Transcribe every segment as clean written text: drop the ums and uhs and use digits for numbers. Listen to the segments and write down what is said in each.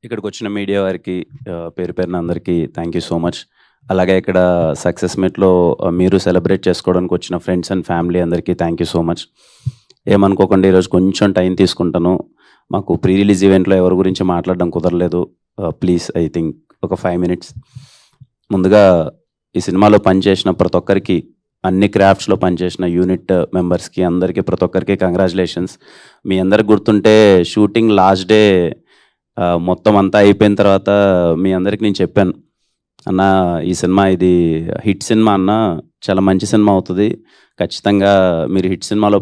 ఇక్కడికి వచ్చిన మీడియా వారికి పేరు పేరున అందరికీ థ్యాంక్ యూ సో మచ్. అలాగే ఇక్కడ సక్సెస్ మీట్లో మీరు సెలబ్రేట్ చేసుకోవడానికి వచ్చిన ఫ్రెండ్స్ అండ్ ఫ్యామిలీ అందరికీ థ్యాంక్ యూ సో మచ్. ఏమనుకోకుండా ఈరోజు కొంచెం టైం తీసుకుంటాను. మాకు ప్రీ రిలీజ్ ఈవెంట్లో ఎవరి గురించి మాట్లాడడం కుదరలేదు. ప్లీజ్ ఐ థింక్ ఒక 5 minutes. ముందుగా ఈ సినిమాలో పనిచేసిన ప్రతి ఒక్కరికి, అన్ని క్రాఫ్ట్స్లో పనిచేసిన యూనిట్ మెంబర్స్కి అందరికీ ప్రతి ఒక్కరికి కంగ్రాచులేషన్స్. మీ అందరికి గుర్తుంటే షూటింగ్ లాస్ట్ డే మొత్తం అంతా అయిపోయిన తర్వాత మీ అందరికి నేను చెప్పాను, అన్న ఈ సినిమా ఇది హిట్ సినిమా అన్న, చాలా మంచి సినిమా అవుతుంది, ఖచ్చితంగా మీరు హిట్ సినిమాలో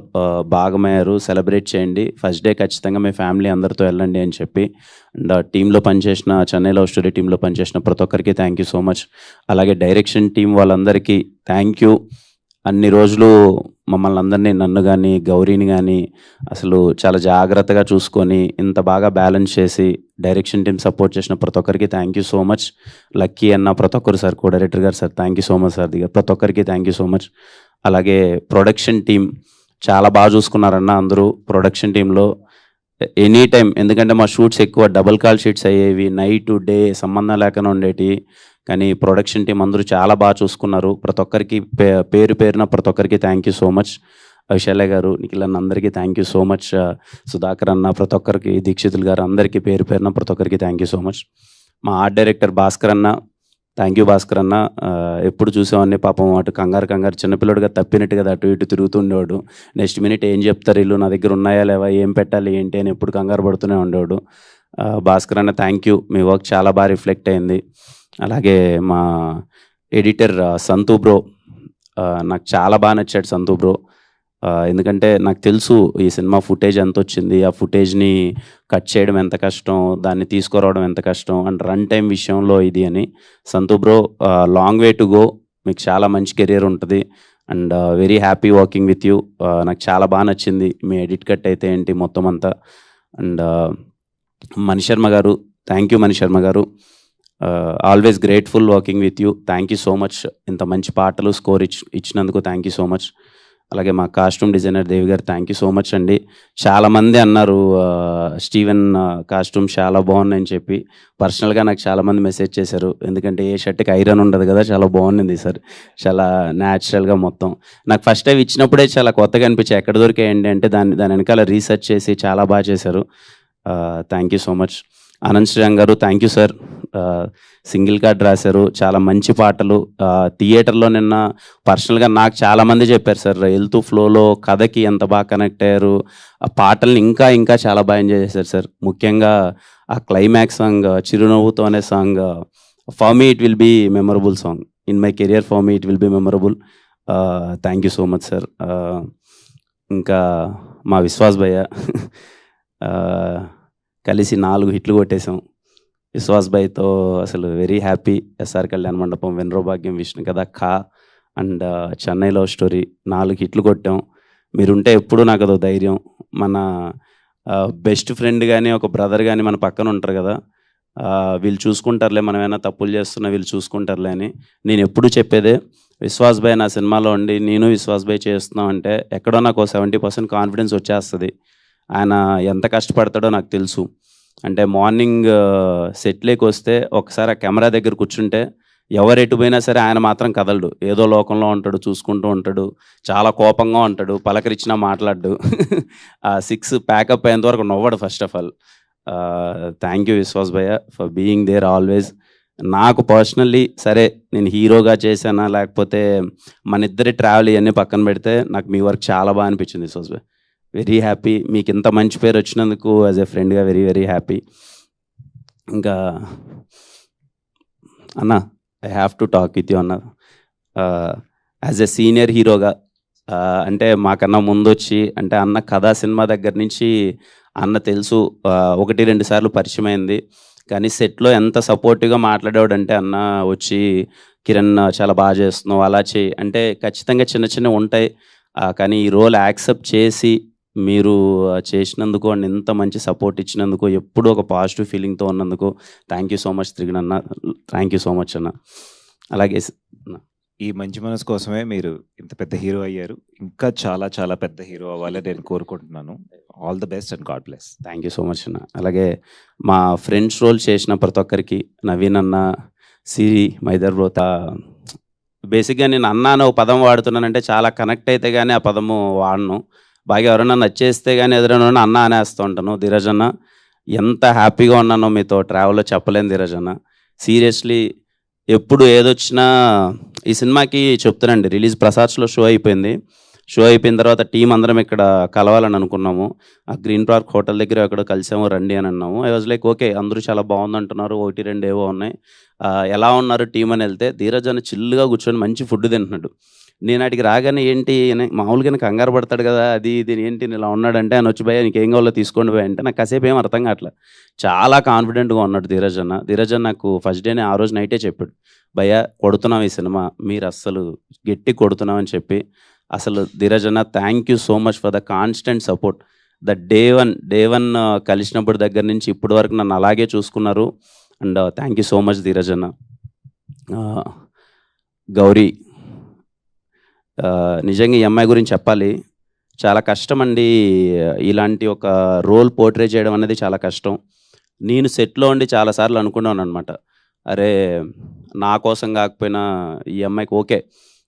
భాగమయ్యారు, సెలబ్రేట్ చేయండి, ఫస్ట్ డే ఖచ్చితంగా మీ ఫ్యామిలీ అందరితో వెళ్ళండి అని చెప్పి. అండ్ టీంలో పనిచేసిన, చెన్నై లవ్ స్టోరీ టీంలో పనిచేసిన ప్రతి ఒక్కరికి థ్యాంక్ యూ సో మచ్. అలాగే డైరెక్షన్ టీం వాళ్ళందరికీ థ్యాంక్ యూ. అన్ని రోజులు మమ్మల్ని అందరినీ, నన్ను కానీ గౌరీని కానీ అసలు చాలా జాగ్రత్తగా చూసుకొని ఇంత బాగా బ్యాలెన్స్ చేసి డైరెక్షన్ టీం సపోర్ట్ చేసిన ప్రతి ఒక్కరికి thank you so much. Lucky అన్న ప్రతి ఒక్కరు సార్, కో డైరెక్టర్ గారు sir thank you so much sir, ప్రతి ఒక్కరికి థ్యాంక్ యూ సో మచ్. అలాగే ప్రొడక్షన్ టీం చాలా బాగా చూసుకున్నారన్న అందరూ ప్రొడక్షన్ టీంలో ఎనీ టైం. ఎందుకంటే మా షూట్స్ ఎక్కువ డబుల్ కాల్ షీట్స్ అయ్యేవి, నైట్ డే సంబంధం లేకుండా ఉండేవి, కానీ ప్రొడక్షన్ టీం అందరూ చాలా బాగా చూసుకున్నారు. ప్రతి ఒక్కరికి పేరు పేరున ప్రతి ఒక్కరికి థ్యాంక్ యూ సో మచ్. విశాల గారు, నిఖిల్ అన్న అందరికీ thank you so much. Sudhakar అన్న, ప్రతి ఒక్కరికి, దీక్షితులు గారు అందరికీ పేరు పేరున ప్రతి ఒక్కరికి థ్యాంక్ యూ సో మచ్. మా ఆర్ట్ డైరెక్టర్ భాస్కర్ అన్న, థ్యాంక్ యూ భాస్కర్ అన్న. ఎప్పుడు చూసేవాడిని పాపం, అటు కంగారు చిన్నపిల్లడుగా తప్పినట్టు కదా అటు ఇటు తిరుగుతుండేవాడు. నెక్స్ట్ మినిట్ ఏం చెప్తారు వీళ్ళు, నా దగ్గర ఉన్నాయా లేవా, ఏం పెట్టాలి ఏంటి అని ఎప్పుడు కంగారు పడుతూనే ఉండేవాడు. భాస్కర్ అన్న థ్యాంక్ యూ, మీ వర్క్ చాలా బాగా రిఫ్లెక్ట్ అయింది. అలాగే మా ఎడిటర్ సంతు బ్రో, నాకు చాలా బాగా నచ్చాడు సంతు బ్రో. ఎందుకంటే నాకు తెలుసు ఈ సినిమా ఫుటేజ్ ఎంత వచ్చింది, ఆ ఫుటేజ్ని కట్ చేయడం ఎంత కష్టం, దాన్ని తీసుకురావడం ఎంత కష్టం, అండ్ రన్ టైం విషయంలో ఇది అని. సంతు bro, long way to go, మీకు చాలా మంచి కెరియర్ ఉంటుంది and very happy working with you. నాకు చాలా బాగా నచ్చింది మీ ఎడిట్ కట్ అయితే ఏంటి మొత్తం అంతా. అండ్ మణిశర్మ గారు, థ్యాంక్ యూ మణిశర్మ గారు, always grateful working with you, thank you so much. ఇంత మంచి పాటలు స్కోర్ ఇచ్చినందుకు థ్యాంక్ యూ సో మచ్. అలాగే మా కాస్ట్యూమ్ డిజైనర్ దేవి గారు థ్యాంక్ యూ సో మచ్ అండి. చాలామంది అన్నారు స్టీవెన్ కాస్ట్యూమ్ చాలా బాగున్నాయని చెప్పి. పర్సనల్గా నాకు చాలామంది మెసేజ్ చేశారు, ఎందుకంటే ఏ షర్ట్కి ఐరన్ ఉండదు కదా, చాలా బాగుంది సార్, చాలా న్యాచురల్గా మొత్తం. నాకు ఫస్ట్ టైం ఇచ్చినప్పుడే చాలా కొత్తగా అనిపించాయి, ఎక్కడ దొరికాయండి అంటే దాని వెనకాల రీసెర్చ్ చేసి చాలా బాగా చేశారు. Thank you so much. Anand Sriram గారు thank you sir, single card రాశారు, చాలా మంచి పాటలు. థియేటర్లో నిన్న పర్సనల్గా నాకు చాలామంది చెప్పారు సార్, వెళ్తూ ఫ్లోలో కథకి ఎంత బాగా కనెక్ట్ అయ్యారు, ఆ పాటల్ని ఇంకా చాలా బాగా ఎంజాయ్ చేశారు సార్. ముఖ్యంగా ఆ క్లైమాక్స్ సాంగ్, చిరునవ్వుతో అనే song, for me it will be memorable song, in my career for me it will be memorable. Thank you so much sir. ఇంకా మా విశ్వాస్ భయ్య, కలిసి 4 హిట్లు కొట్టేశాం విశ్వాస్ భయ్తో, అసలు వెరీ హ్యాపీ. ఎస్ఆర్ కళ్యాణ మండపం, వెన్రో భాగ్యం, విష్ణు కథ, ఖా అండ్ చెన్నై లవ్ స్టోరీ 4 హిట్లు కొట్టాం. మీరుంటే ఎప్పుడు నాకు అదో ధైర్యం. మన బెస్ట్ ఫ్రెండ్ కానీ ఒక బ్రదర్ కానీ మన పక్కన ఉంటారు కదా, వీళ్ళు చూసుకుంటారులే, మనం ఏమైనా తప్పులు చేస్తున్నా వీళ్ళు చూసుకుంటారులే అని నేను ఎప్పుడు చెప్పేదే. విశ్వాస్ భయ్ నా సినిమాలో ఉండి నేను విశ్వాస్ భయ్ చేస్తున్నాం అంటే ఎక్కడో నాకు 70% కాన్ఫిడెన్స్ వచ్చేస్తుంది. ఆయన ఎంత కష్టపడతాడో నాకు తెలుసు. అంటే మార్నింగ్ సెట్లోకి వస్తే ఒకసారి ఆ కెమెరా దగ్గర కూర్చుంటే ఎవరు ఎటు పోయినా సరే ఆయన మాత్రం కదలడు, ఏదో లోకంలో ఉంటాడు, చూసుకుంటూ ఉంటాడు, చాలా కోపంగా ఉంటాడు, పలకరించినా మాట్లాడు. ఆ 6 ప్యాకప్ అయ్యేంత వరకు నవ్వడు first of all. Thank you Vishwas భయ్య ఫర్ బీయింగ్ దేర్ ఆల్వేస్. నాకు పర్సనల్లీ సరే నేను హీరోగా చేశానా లేకపోతే మన ఇద్దరి ట్రావెల్ ఇవన్నీ పక్కన పెడితే నాకు మీ వర్క్ చాలా బాగా అనిపించింది విశ్వాస్ భయ్య. వెరీ హ్యాపీ, మీకు ఇంత మంచి పేరు వచ్చినందుకు యాజ్ ఎ ఫ్రెండ్గా వెరీ హ్యాపీ. ఇంకా అన్న, I have to talk with you అన్న. యాజ్ ఎ సీనియర్ హీరోగా, అంటే మాకన్నా ముందు వచ్చి, అంటే అన్న కథా సినిమా దగ్గర నుంచి అన్న తెలుసు, 1-2 సార్లు పరిచయం అయింది, కానీ సెట్లో ఎంత సపోర్టివ్గా మాట్లాడేవాడు అంటే అన్న వచ్చి, కిరణ్ చాలా బాగా చేస్తున్నావు అలా చేయి అంటే, ఖచ్చితంగా చిన్న ఉంటాయి, కానీ ఈ రోల్ యాక్సెప్ట్ చేసి మీరు చేసినందుకు అండ్ ఇంత మంచి సపోర్ట్ ఇచ్చినందుకు, ఎప్పుడూ ఒక పాజిటివ్ ఫీలింగ్తో ఉన్నందుకు థ్యాంక్ యూ సో మచ్ త్రిగణ్ అన్న, థ్యాంక్ యూ సో మచ్ అన్న. అలాగే ఈ మంచి మనసు కోసమే మీరు ఇంత పెద్ద హీరో అయ్యారు. ఇంకా చాలా చాలా పెద్ద హీరో అవ్వాలని నేను కోరుకుంటున్నాను. All the best and God bless. Thank you so much అన్న. అలాగే మా ఫ్రెండ్స్ రోల్ చేసిన ప్రతి ఒక్కరికి, నవీన్ అన్న, సిరి, మైదర్ బ్రో, బేసిక్గా నేను అన్న అనే ఒక పదం వాడుతున్నానంటే చాలా కనెక్ట్ అయితే కానీ ఆ పదము వాడను. బాగా ఎవరైనా నచ్చేస్తే కానీ ఎదురైనా అన్న అనేస్తూ ఉంటాను. ధీరజ్ అన్న, ఎంత హ్యాపీగా ఉన్నానో మీతో ట్రావెల్లో చెప్పలేను ధీరజ్ అన్న. సీరియస్లీ ఎప్పుడు ఏదొచ్చినా ఈ సినిమాకి చెప్తానండి, రిలీజ్ ప్రసాద్స్లో షో అయిపోయింది. షో అయిపోయిన తర్వాత టీం అందరం ఇక్కడ కలవాలని అనుకున్నాము. ఆ గ్రీన్ పార్క్ హోటల్ దగ్గర ఎక్కడో కలిసాము, రండి అని అన్నాము. ఐ వాజ్ లైక్ ఓకే, అందరూ చాలా బాగుంది అంటున్నారు, 1-2 ఏవో ఉన్నాయి, ఎలా ఉన్నారు టీం అని వెళ్తే ధీరజ్ అని చిల్లుగా కూర్చొని మంచి ఫుడ్ తింటున్నాడు. నేను అడిగి రాగానే ఏంటి మామూలుగానే కంగారు పడతాడు కదా, అది ఇది ఏంటి ఇలా ఉన్నాడంటే ఆయన వచ్చి భయ్యా నీకేం కావాలో తీసుకోండి భయ్య అంటే నాకు కాసేపు ఏం అర్థం కావట్లేదు. చాలా కాన్ఫిడెంట్గా ఉన్నాడు ధీరజ్ అన్న. ధీరజ్ అన్న నాకు ఫస్ట్ డేనే ఆ రోజు నైటే చెప్పాడు, భయ్యా కొడుతున్నాం ఈ సినిమా, మీరు అస్సలు గట్టి కొడుతున్నాం అని చెప్పి. అసలు ధీరజ్ అన్న thank you so much for the constant support. The day one కలిసినప్పుడు దగ్గర నుంచి ఇప్పటి వరకు నన్ను అలాగే చూసుకున్నారు. And thank you so much Dheeraj అన్న. గౌరీ, నిజంగా ఈ అమ్మాయి గురించి చెప్పాలి, చాలా కష్టం అండి. ఇలాంటి ఒక రోల్ పోర్ట్రే చేయడం అనేది చాలా కష్టం. నేను సెట్లో ఉండి చాలాసార్లు అనుకున్నాను అనమాట, అరే నా కోసం కాకపోయినా ఈ అమ్మాయికి okay,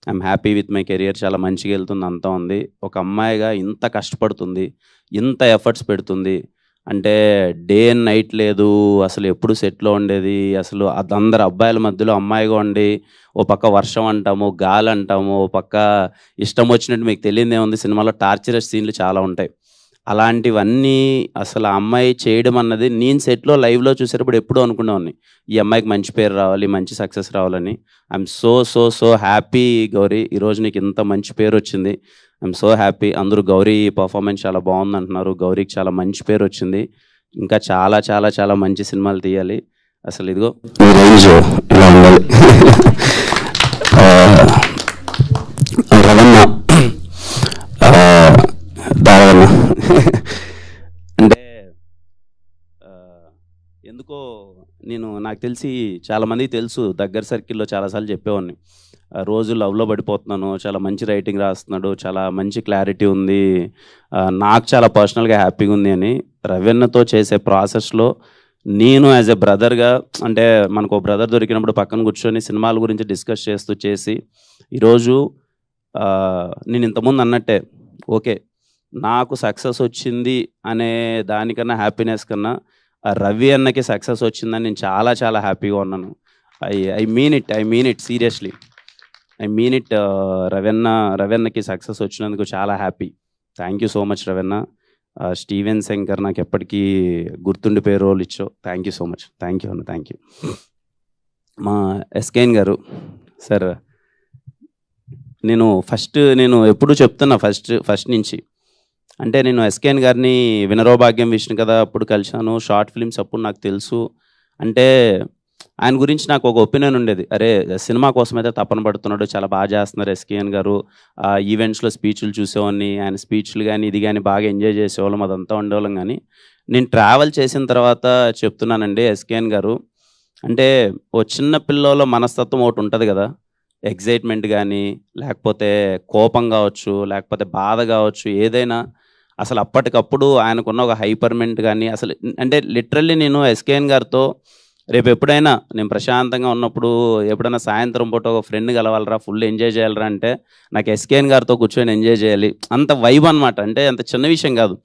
I'm happy with my career, చాలా మంచిగా వెళ్తుంది, అంతా ఉంది. ఒక అమ్మాయిగా ఇంత కష్టపడుతుంది, ఇంత ఎఫర్ట్స్ పెడుతుంది అంటే డే అండ్ నైట్ లేదు, అసలు ఎప్పుడు సెట్లో ఉండేది. అసలు అందరు అబ్బాయిల మధ్యలో అమ్మాయిగా ఉండి ఓ పక్క వర్షం అంటాము, గాలి అంటాము, ఓ పక్క ఇష్టం వచ్చినట్టు, మీకు తెలియదే ఉంది, సినిమాలో టార్చరస్ సీన్లు చాలా ఉంటాయి. అలాంటివన్నీ అసలు ఆ అమ్మాయి చేయడం అన్నది నేను సెట్లో లైవ్లో చూసేటప్పుడు ఎప్పుడూ అనుకునేవాడిని, ఈ అమ్మాయికి మంచి పేరు రావాలి, మంచి సక్సెస్ రావాలని. ఐఎమ్ సో హ్యాపీ గౌరీ, ఈరోజు నీకు ఇంత మంచి పేరు వచ్చింది. I'm so happy. అందరూ గౌరీ పర్ఫార్మెన్స్ చాలా బాగుంది అంటున్నారు, గౌరీకి చాలా మంచి పేరు వచ్చింది, ఇంకా చాలా చాలా చాలా మంచి సినిమాలు తీయాలి. అసలు ఇదిగో రేంజ్ ఇలా ఉండాలి. రవణ, దారవన్న అంటే ఎందుకో నాకు తెలిసి చాలామందికి తెలుసు, దగ్గర సర్కిల్లో చాలాసార్లు చెప్పేవాడిని, రోజు లవ్లో పడిపోతున్నాను, చాలా మంచి రైటింగ్ రాస్తున్నాడు, చాలా మంచి క్లారిటీ ఉంది, నాకు చాలా పర్సనల్గా హ్యాపీగా ఉంది అని. రవీణతో చేసే ప్రాసెస్లో నేను యాజ్ ఎ బ్రదర్గా, అంటే మనకు బ్రదర్ దొరికినప్పుడు పక్కన కూర్చొని సినిమాల గురించి డిస్కస్ చేసి ఈరోజు నేను ఇంతకుముందు అన్నట్టే ఓకే, నాకు సక్సెస్ వచ్చింది అనే దానికన్నా హ్యాపీనెస్ కన్నా రవి అన్నకి సక్సెస్ వచ్చిందని నేను చాలా చాలా హ్యాపీగా ఉన్నాను. I mean it seriously, I mean it. రవీన్నకి సక్సెస్ వచ్చినందుకు చాలా happy. Thank you so much Ravinna. Steven Shankar నాకు ఎప్పటికీ గుర్తుండిపోయే రోల్ ఇచ్చో. Thank you so much. Thank you అన్న, థ్యాంక్ యూ. మా ఎస్కేఎన్ గారు సార్, నేను ఎప్పుడూ చెప్తున్నా ఫస్ట్ నుంచి, అంటే నేను ఎస్కేఎన్ గారిని వినరో భాగ్యం విష్ణు కదా అప్పుడు కలిశాను, షార్ట్ ఫిల్మ్స్ అప్పుడు నాకు తెలుసు. అంటే ఆయన గురించి నాకు ఒక ఒపీనియన్ ఉండేది, అరే సినిమా కోసం అయితే తపన పడుతున్నాడు, చాలా బాగా చేస్తున్నారు ఎస్కేఎన్ గారు. ఈవెంట్స్లో స్పీచ్లు చూసేవాడిని, ఆయన స్పీచ్లు కానీ ఇది కానీ బాగా ఎంజాయ్ చేసేవాళ్ళం, అదంతా ఉండేవాళ్ళం. కానీ నేను ట్రావెల్ చేసిన తర్వాత చెప్తున్నానండి, ఎస్కేఎన్ గారు అంటే ఓ చిన్న పిల్లలో మనస్తత్వం ఒకటి ఉంటుంది కదా, ఎగ్జైట్మెంట్ కానీ, లేకపోతే కోపం కావచ్చు, లేకపోతే బాధ కావచ్చు, ఏదైనా అసలు అప్పటికప్పుడు ఆయనకున్న ఒక హైపర్మెంట్ కానీ, అసలు అంటే లిటరల్లీ నేను ఎస్కేఎన్ గారితో రేపు ఎప్పుడైనా నేను ప్రశాంతంగా ఉన్నప్పుడు ఎప్పుడైనా సాయంత్రం పూట ఒక ఫ్రెండ్ కలవాలరా, ఫుల్ ఎంజాయ్ చేయాలరా అంటే నాకు ఎస్కేఎన్ గారితో కూర్చొని ఎంజాయ్ చేయాలి, అంత వైబ్ అనమాట. అంటే అంత చిన్న విషయం కాదు,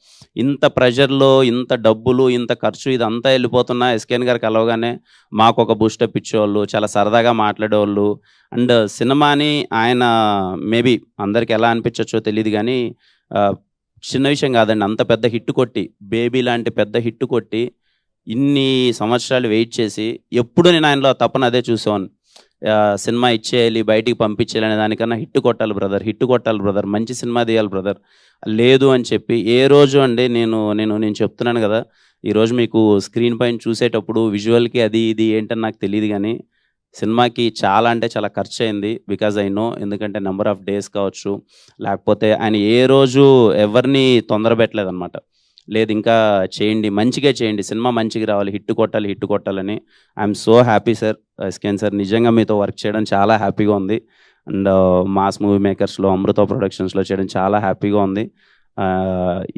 ఇంత ప్రెషర్లో, ఇంత డబ్బులు, ఇంత ఖర్చు, ఇదంతా వెళ్ళిపోతున్నా ఎస్కేఎన్ గారు కలవగానే మాకు ఒక బూస్టప్ ఇచ్చేవాళ్ళు, చాలా సరదాగా మాట్లాడేవాళ్ళు. అండ్ సినిమాని ఆయన మేబీ అందరికి ఎలా అనిపించవచ్చో తెలియదు కానీ చిన్న విషయం కాదండి, అంత పెద్ద హిట్ కొట్టి, బేబీ లాంటి పెద్ద హిట్ కొట్టి ఇన్ని సంవత్సరాలు వెయిట్ చేసి, ఎప్పుడు నేను ఆయనలో తప్పని అదే చూసేవాను, సినిమా ఇచ్చేయాలి, బయటికి పంపించేయాలి అనే దానికన్నా హిట్ కొట్టాలి బ్రదర్, మంచి సినిమా తీయాలి బ్రదర్, లేదు అని చెప్పి ఏ రోజు అండి నేను చెప్తున్నాను కదా, ఈరోజు మీకు స్క్రీన్ పైన చూసేటప్పుడు విజువల్కి అది ఇది ఏంటని నాకు తెలియదు కానీ సినిమాకి చాలా అంటే చాలా ఖర్చు అయింది. బికాజ్ ఐ నో, ఎందుకంటే నెంబర్ ఆఫ్ డేస్ కావచ్చు, లేకపోతే ఆయన ఏ రోజు ఎవరిని తొందర పెట్టలేదు అనమాట, లేదు ఇంకా చేయండి, మంచిగా చేయండి, సినిమా మంచిగా రావాలి, హిట్ కొట్టాలని. I'm so happy sir, SKN sir, నిజంగా మీతో వర్క్ చేయడం చాలా హ్యాపీగా ఉంది. అండ్ మాస్ మూవీ మేకర్స్లో అమృత ప్రొడక్షన్స్లో చేయడం చాలా హ్యాపీగా ఉంది.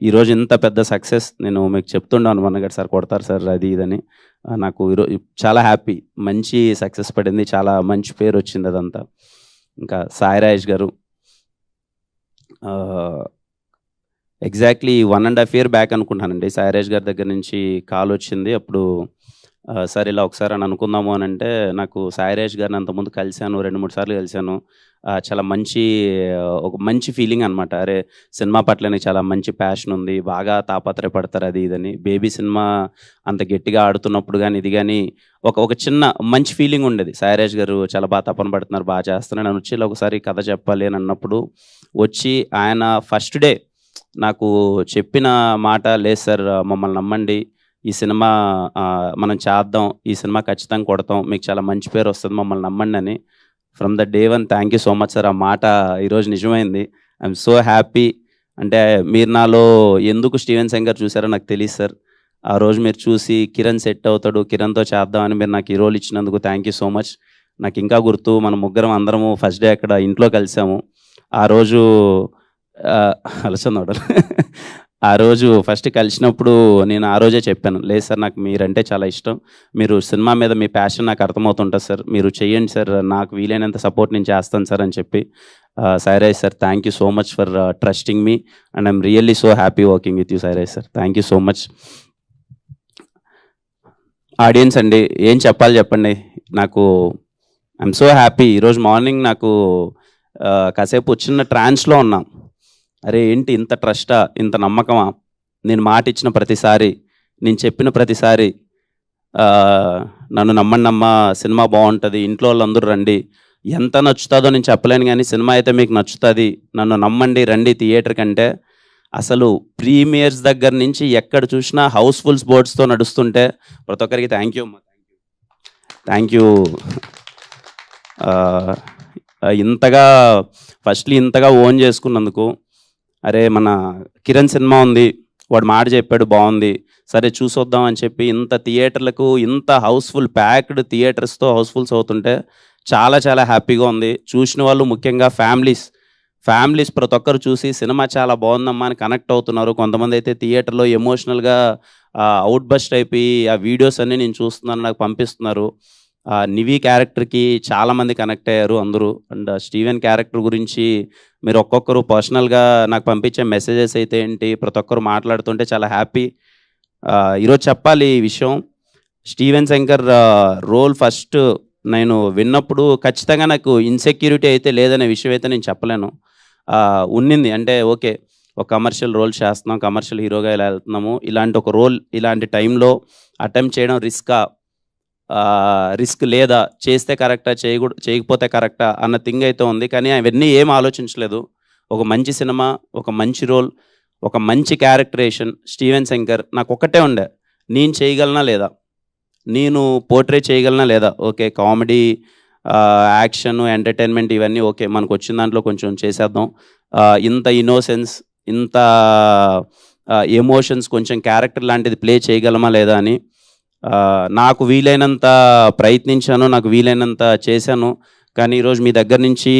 ఈరోజు ఇంత పెద్ద సక్సెస్ నేను మీకు చెప్తుండాను మొన్నగడు సార్ కొడతారు సార్ అది ఇదని. నాకు ఈరోజు చాలా హ్యాపీ, మంచి సక్సెస్ పడింది, చాలా మంచి పేరు వచ్చింది అదంతా. ఇంకా సాయి రాజేష్ గారు ఎగ్జాక్ట్లీ 1.5 year బ్యాక్ అనుకుంటానండి, సాయి రాజేష్ గారి దగ్గర నుంచి కాల్ వచ్చింది. అప్పుడు సార్ ఇలా ఒకసారి అని అనుకుందాము అని అంటే, నాకు సాయి రాజేష్ గారిని అంతకుముందు కలిశాను, 2-3 సార్లు కలిశాను. చాలా మంచి ఒక మంచి ఫీలింగ్ అనమాట. అరే సినిమా పట్ల నాకు చాలా మంచి ప్యాషన్ ఉంది, బాగా తాపత్రయపడతారు అది ఇదని. బేబీ సినిమా అంత గట్టిగా ఆడుతున్నప్పుడు కానీ ఇది కానీ ఒక చిన్న మంచి ఫీలింగ్ ఉండేది. సాయి రాజేష్ గారు చాలా బాగా తపన పడుతున్నారు, బాగా చేస్తున్నారు. నేను వచ్చి ఇలా ఒకసారి కథ చెప్పాలి అని అన్నప్పుడు వచ్చి ఆయన ఫస్ట్ డే నాకు చెప్పిన మాట, లేదు సార్ మమ్మల్ని నమ్మండి, ఈ సినిమా మనం చేద్దాం, ఈ సినిమా ఖచ్చితంగా కొడతాం, మీకు చాలా మంచి పేరు వస్తుంది, మమ్మల్ని నమ్మండి అని. From the day one thank you so much sir. ఆ మాట ఈరోజు నిజమైంది. I'm so happy. అంటే మీరు నాలో ఎందుకు స్టీవెన్ శంకర్ చూసారో నాకు తెలియదు సార్. ఆ రోజు మీరు చూసి కిరణ్ సెట్ అవుతాడు, కిరణ్తో చేద్దామని మీరు నాకు ఈ రోల్ ఇచ్చినందుకు థ్యాంక్ యూ సో మచ్. నాకు ఇంకా గుర్తు, మన ముగ్గురం అందరము ఫస్ట్ డే అక్కడ ఇంట్లో కలిసాము. ఆ రోజు అలసందోడలు ఆ రోజు ఫస్ట్ కలిసినప్పుడు నేను ఆ రోజే చెప్పాను, లేదు సార్ నాకు మీరంటే చాలా ఇష్టం, మీరు సినిమా మీద మీ ప్యాషన్ నాకు అర్థమవుతుంటుంది సార్, మీరు చెయ్యండి సార్, నాకు వీలైనంత సపోర్ట్ నేను చేస్తాను సార్ అని చెప్పి. Sairaj sir, thank you so much for trusting me and I'm really so happy working with you Sairaj sir. Thank you so much. Audience అండి, ఏం చెప్పాలి చెప్పండి. నాకు ఐఎమ్ సో హ్యాపీ. ఈరోజు మార్నింగ్ నాకు కాసేపు చిన్న ట్రాన్స్లో ఉన్నాం. అరే ఏంటి ఇంత ట్రస్టా, ఇంత నమ్మకమా, నేను మాట ఇచ్చిన ప్రతిసారి, నేను చెప్పిన ప్రతిసారి నన్ను నమ్మా, సినిమా బాగుంటుంది, ఇంట్లో వాళ్ళందరూ రండి, ఎంత నచ్చుతుందో నేను చెప్పలేను కానీ సినిమా అయితే మీకు నచ్చుతుంది, నన్ను నమ్మండి, రండి థియేటర్ కంటే. అసలు ప్రీమియర్స్ దగ్గర నుంచి ఎక్కడ చూసినా హౌస్ఫుల్స్ బోర్డ్స్తో నడుస్తుంటే ప్రతి ఒక్కరికి థ్యాంక్ యూ అమ్మా, థ్యాంక్ యూ. ఇంతగా ఫస్ట్లీ ఇంతగా ఓన్ చేసుకున్నందుకు. అరే మన కిరణ్ సినిమా ఉంది, వాడు మాట చెప్పాడు బాగుంది, సరే చూసొద్దాం అని చెప్పి ఇంత థియేటర్లకు, ఇంత హౌస్ఫుల్ ప్యాక్డ్ థియేటర్స్తో హౌస్ఫుల్స్ అవుతుంటే చాలా చాలా హ్యాపీగా ఉంది. చూసిన వాళ్ళు ముఖ్యంగా ఫ్యామిలీస్ ప్రతి ఒక్కరు చూసి సినిమా చాలా బాగుందమ్మా అని కనెక్ట్ అవుతున్నారు. కొంతమంది అయితే థియేటర్లో ఎమోషనల్గా అవుట్ బస్ట్ అయిపోయి ఆ వీడియోస్ అన్నీ నేను చూస్తున్నాను నాకు పంపిస్తున్నారు. నివీ క్యారెక్టర్కి చాలామంది కనెక్ట్ అయ్యారు అందరూ. అండ్ స్టీవెన్ క్యారెక్టర్ గురించి మీరు ఒక్కొక్కరు పర్సనల్గా నాకు పంపించే మెసేజెస్ అయితే ఏంటి, ప్రతి ఒక్కరు మాట్లాడుతుంటే చాలా హ్యాపీ. ఈరోజు చెప్పాలి ఈ విషయం, స్టీవెన్ శంకర్ రోల్ ఫస్ట్ నేను విన్నప్పుడు ఖచ్చితంగా నాకు ఇన్సెక్యూరిటీ అయితే లేదనే విషయం అయితే నేను చెప్పలేను. ఉన్నింది అంటే ఓకే, ఒక కమర్షియల్ రోల్ చేస్తున్నాం, కమర్షియల్ హీరోగా ఇలా వెళ్తున్నాము, ఇలాంటి ఒక రోల్ ఇలాంటి టైంలో అటెంప్ట్ చేయడం రిస్క్ లేదా, చేస్తే కరెక్టా, చేయకపోతే కరెక్టా అన్న థింగ్ అయితే ఉంది. కానీ అవన్నీ ఏం ఆలోచించలేదు. ఒక మంచి సినిమా, ఒక మంచి రోల్, ఒక మంచి క్యారెక్టరేషన్, స్టీవెన్ శంకర్ నాకు ఒక్కటే ఉండే, నేను చేయగలనా లేదా, నేను పోర్ట్రే చేయగలనా లేదా. ఓకే కామెడీ, యాక్షన్, ఎంటర్టైన్మెంట్ ఇవన్నీ ఓకే, మనకు వచ్చిన దాంట్లో కొంచెం చేసేద్దాం. ఇంత ఇన్నోసెన్స్, ఇంత ఎమోషన్స్, కొంచెం క్యారెక్టర్ లాంటిది ప్లే చేయగలమా లేదా అని నాకు వీలైనంత ప్రయత్నించాను, నాకు వీలైనంత చేశాను. కానీ ఈరోజు మీ దగ్గర నుంచి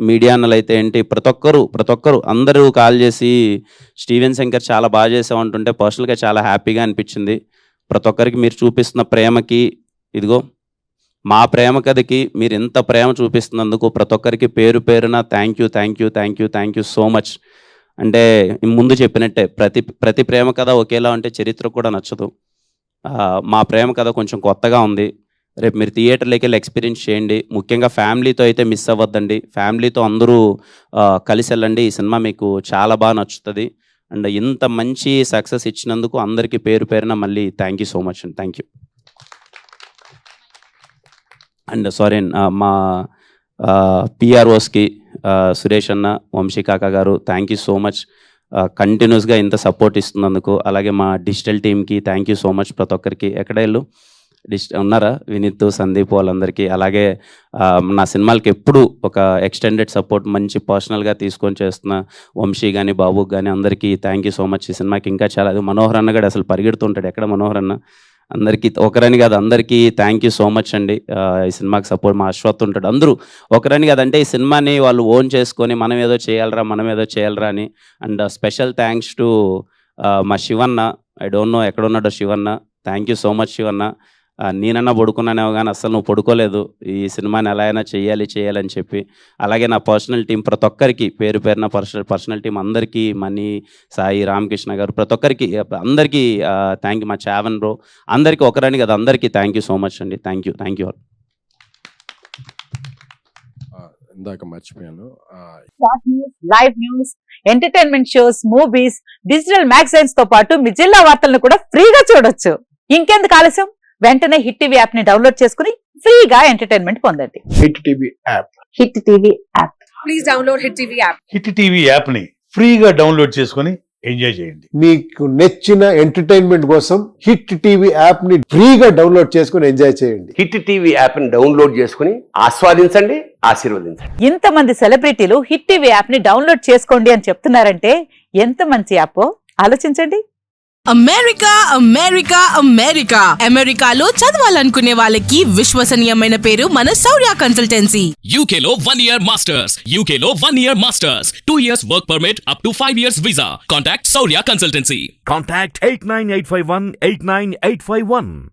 మీడియా అన్నలు అయితే ఏంటి, ప్రతి ఒక్కరు అందరూ కాల్ చేసి స్టీవెన్ శంకర్ చాలా బాగా చేసామంటుంటే పర్సనల్గా చాలా హ్యాపీగా అనిపించింది. ప్రతి ఒక్కరికి మీరు చూపిస్తున్న ప్రేమకి, ఇదిగో మా ప్రేమ కథకి మీరు ఎంత ప్రేమ చూపిస్తున్నందుకు ప్రతి ఒక్కరికి పేరు పేరున థ్యాంక్ యూ సో మచ్. అంటే ముందు చెప్పినట్టే ప్రతి ప్రేమ కథ ఒకేలా ఉంటే చరిత్ర కూడా నచ్చదు. మా ప్రేమ కథ కొంచెం కొత్తగా ఉంది. రేపు మీరు థియేటర్లోకి వెళ్ళి ఎక్స్పీరియన్స్ చేయండి. ముఖ్యంగా ఫ్యామిలీతో అయితే మిస్ అవ్వద్దండి, ఫ్యామిలీతో అందరూ కలిసి వెళ్ళండి. ఈ సినిమా మీకు చాలా బాగా నచ్చుతుంది. అండ్ ఇంత మంచి సక్సెస్ ఇచ్చినందుకు అందరికీ పేరు పేరున మళ్ళీ థ్యాంక్ యూ సో మచ్ అండి. Thank you. అండ్ సారీ మా పిఆర్ఓస్కి సురేష్ అన్న, వంశీ కాకా గారు, థ్యాంక్ యూ సో మచ్ కంటిన్యూస్గా ఇంత సపోర్ట్ ఇస్తున్నందుకు. అలాగే మా డిజిటల్ టీమ్కి థ్యాంక్ యూ సో మచ్. ప్రతి ఒక్కరికి ఎక్కడ వెళ్ళు ఉన్నారా, వినీత్, సందీప్, వాళ్ళందరికీ. అలాగే నా సినిమాలకి ఎప్పుడు ఒక ఎక్స్టెండెడ్ సపోర్ట్ మంచి పర్సనల్గా తీసుకొని చేస్తున్న వంశీ కానీ బాబుకి కానీ అందరికీ థ్యాంక్ యూ సో మచ్. ఈ సినిమాకి ఇంకా చాలా, అది మనోహర్ అన్న కూడా అసలు పరిగెడుతుంటాడు, ఎక్కడ మనోహర్ అన్న అందరికీ ఒకరని కాదు అందరికీ థ్యాంక్ యూ సో మచ్ అండి. ఈ సినిమాకి సపోర్ట్ మా అశ్వత్ ఉంటాడు, అందరూ ఒకరని కాదు. అంటే ఈ సినిమాని వాళ్ళు ఓన్ చేసుకొని మనం ఏదో చేయాలరా అని. అండ్ స్పెషల్ థ్యాంక్స్ టు మా శివన్న. ఐ డోంట్ నో ఎక్కడున్నాడో Shivanna. Thank you so much Shivanna. నేనన్నా పడుకున్నానేమో కానీ అసలు నువ్వు పడుకోలేదు, ఈ సినిమాని ఎలా అయినా చేయాలని చెప్పి. అలాగే నా పర్సనల్ టీం ప్రతి ఒక్కరికి పేరు పేరున పర్సనల్ టీం అందరికీ, మనీ, సాయి, రామకృష్ణ గారు, ప్రతి ఒక్కరికి అందరికీ థ్యాంక్ యూ. మా చావన్ బ్రో, అందరికీ ఒకరని కదా అందరికీ థ్యాంక్ యూ సో మచ్ అండి. Thank you all. ఇందాక మర్చిపోయాను. Short news, live news, entertainment shows, movies, digital magazines తో పాటు మీ జిల్లా వార్తలను కూడా ఫ్రీగా చూడొచ్చు. ఇంకెందుకు ఆలస్యం, వెంటనే హిట్ టీవీ యాప్ ని డౌన్లోడ్ చేసుకుని ఫ్రీగా ఎంటర్టైన్మెంట్ పొందండి. Hit TV app. Hit TV app. Please download Hit TV app. Hit TV app ని ఫ్రీగా డౌన్లోడ్ చేసుకొని ఎంజాయ్ చేయండి. మీకు నచ్చిన ఎంటర్టైన్మెంట్ కోసం హిట్ టీవీ యాప్ ని ఫ్రీగా డౌన్లోడ్ చేసుకుని ఎంజాయ్ చేయండి. హిట్ టీవీ యాప్ ని డౌన్లోడ్ చేసుకుని ఆస్వాదించండి, ఆశీర్వదించండి. ఇంతమంది సెలబ్రిటీలు హిట్ టీవీ యాప్ ని డౌన్లోడ్ చేసుకోండి అని చెప్తున్నారంటే ఎంత మంచి యాప్ ఆలోచించండి. అమెరికాలో చదవాలనుకునే వాళ్ళకి విశ్వసనీయమైన పేరు మన శౌర్య కన్సల్టెన్సీ. UK లో 1 year masters. UK లో 1 year masters. 2 years work permit up to 5 years visa. Contact Saurya Consultancy. Contact 89851 89851.